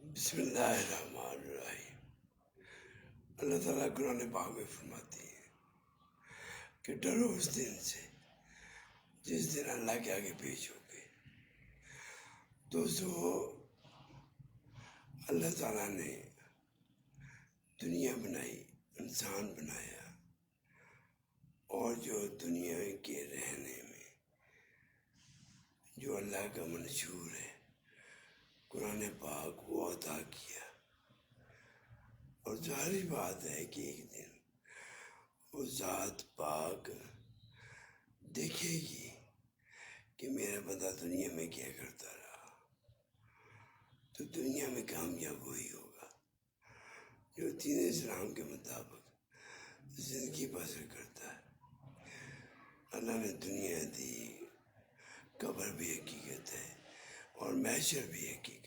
بسم اللہ الرحمن الرحیم۔ اللہ تعالیٰ قرآن پاک میں فرماتی ہے کہ ڈرو اس دن سے جس دن اللہ کے آگے پیش ہو گے۔ دوستو، اللہ تعالیٰ نے دنیا بنائی، انسان بنایا، اور جو دنیا کے رہنے میں جو اللہ کا منشور ہے قرآن پاک وہ عطا کیا، اور ظاہری بات ہے کہ ایک دن وہ ذات پاک دیکھے گی کہ میرا بندہ دنیا میں کیا کرتا رہا، تو دنیا میں کامیاب وہی ہوگا جو دین اسلام کے مطابق زندگی بسر کرتا ہے۔ اللہ نے دنیا دی، قبر بھی حقیقت ہے اور محشر بھی حقیقت ہے۔